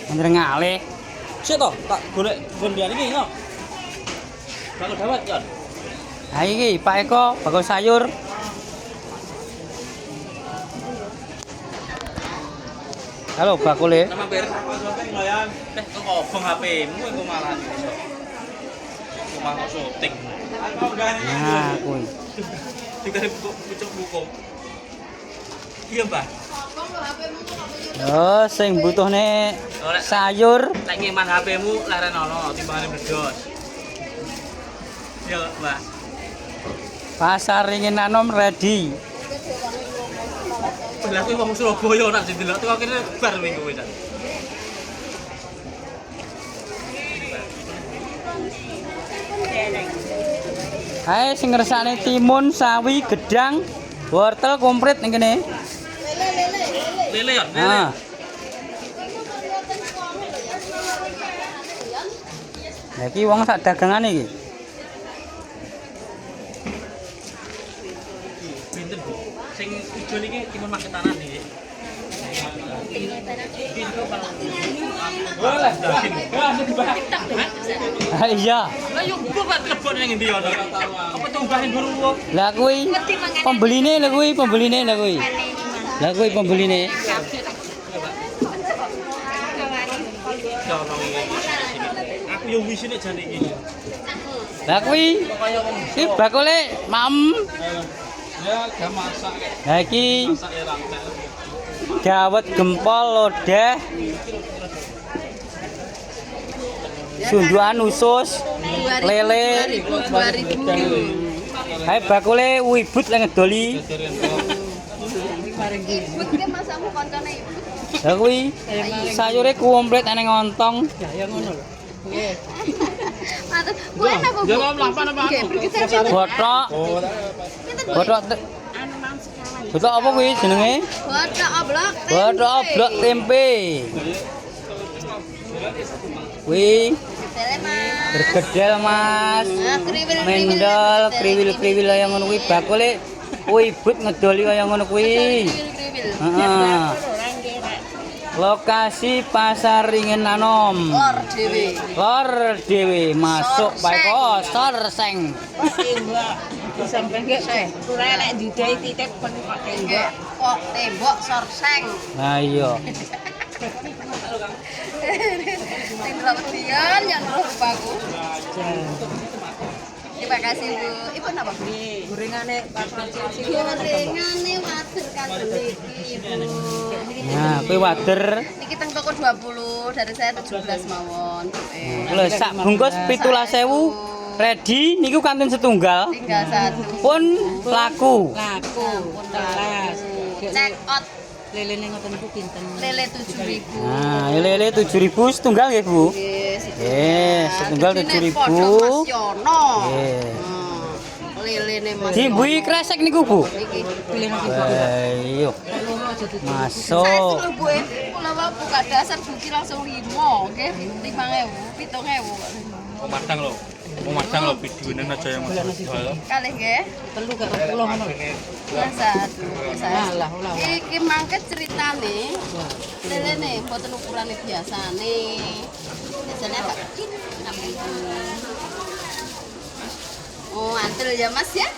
Bener ngalih. Sik to, tak golek gondian iki yo. Bakul dawet kan. Ha iki Pak Eko bakul sayur. Halo bakule. Mampir. Teh kok obong HP-mu engko malah iso. Omah syuting. Nah, kuwi. Dikare pucuk buku. Iya, Mbah. Oh, sing butuhne sayur. Lek ngeman HP-mu leren ono timbangane bledos. Ya, Mbah. Pasar Ringin Anom ready. Lah kuwi wong Surabaya nak didelok tuh akhirnya bar minggu wis. Hae sing ngersakne timun, sawi, gedang, wortel komplit ning kene. Lele ya, lele. Ah. Lah iki wong sak dagangan iki. Pinten, Bu? Sing ijo niki timun maketanan iki. Boleh, Ha iya. lah yo mbok Pak lebon ning endi ono. Apa tumbahin buru. Lah kuwi pembeline lho kuwi, pembeline lho kuwi. Lah kuwi pembeline. Aku yo wis nek jane iki. Lah kuwi iki bakule mam. Ya, gak masak. Lah iki Masak ya rantek. dawet gempol lodeh. Sunduan usus, lele. Hai bakule wibut le ngedoli. Lah kuwi sayure komplit ana ngontong. Ya ngono lho. Botok. Botok. Botok apa kuwi jenenge? Botok oblok tempe. Kuwi bergedel Mas. Mendol, kriwil-kriwil kaya ngono kuwi bakule wibut ngedoli kaya ngono kuwi. Heeh. Lokasi Pasar Ringin Anom. Lor dhewe masuk Pak Eko Sorseng. Sampai nggak sih, kurang lek didai titik pun pakai nggak. Kok tembok sorseng. Nah iya. Tinggal petian yang nurut bagus. Terima kasih Bu. Ibu napa? Gorengannya bakal cici. Gorengane wader kadul iki Bu. Nah, kuwi wader. Niki teng toko 20, dari saya 17 mawon. Lho sak bungkus 17.000 ready niku kantin setunggal. Tinggal satu. Pun laku. Laku, telas. Check out Lele ning ngoten niku pinten? lele 7.000. Nah, lele 7.000 setunggal nggih, Bu. Nggih, setunggal 7.000. Mas Yono. Nggih. Lelene Mas. Dimbui kresek niku, Bu. Iki. Pilih lagi Ayo. Saya Masuk. suruh Bu, kula wae buka dasar buki langsung 5, nggih. 5.000, 7.000. Madang lho. Mau madang lho videone aja yang modal. Kalih nggih. telu gak pulau ngono. Satu. Alah, ulah. Iki mangke ceritane. Lelene mboten ukurane biasane. Biasane agak kecil. 6.000. Oh, antel ya Mas ya?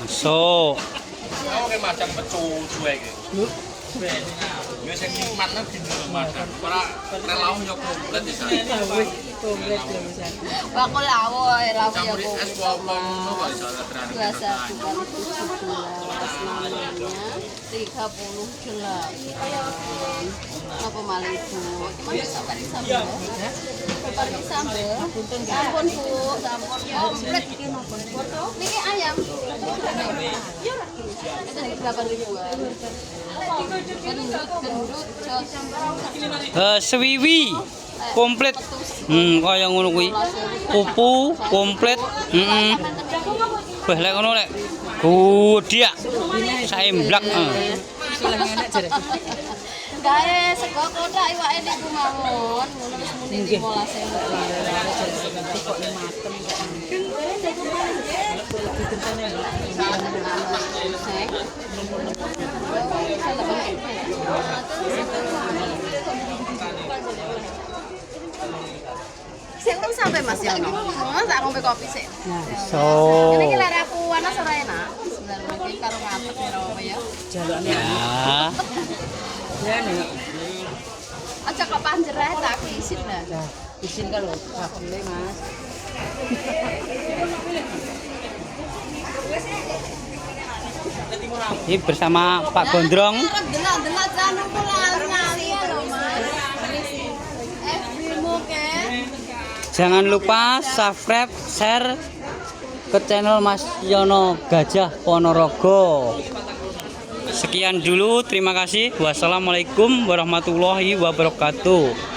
Masuk. Oke madang pecu-cu iki. Yo sing nikmat nang dino madang. Ora relaung yo komplit isa. Komplit ya Mas. Bakul lawo ya Campur es popong ngono kok iso terane. 21 kali 17 namanya 38. Napa malih Bu? Gimana sabar sambel? Sabar sambel. Sampun Bu, sampun komplit iki napa? Niki ayam. Itu 8.000-an. Gendut, jos. Swiwi komplit. Kaya ngono kuwi. Pupu komplit. Heeh. Wah, lek ngono lek gudyak. Saemblak. Silang enak jare. gawe sego kotak iwake niku mawon, ngono wis muni 15.000. Kok matem kok. Sing urung sampai Mas Yono. Mas tak ngombe kopi sik. So. Ini ki lare aku panas ora enak. Sebenarnya iki karo ngatep ya apa ya. Jalukane Ya. ya nih. Aja kok panjerah tak aku isin lah. Nah, izin kalau boleh Mas. Ini bersama Pak Gondrong. Arep delok-delok janu kula nyali ya lho Mas. FB-mu ke. Jangan lupa subscribe, share ke channel Mas Yono Gajah Ponorogo. Sekian dulu, terima kasih. Wassalamualaikum warahmatullahi wabarakatuh.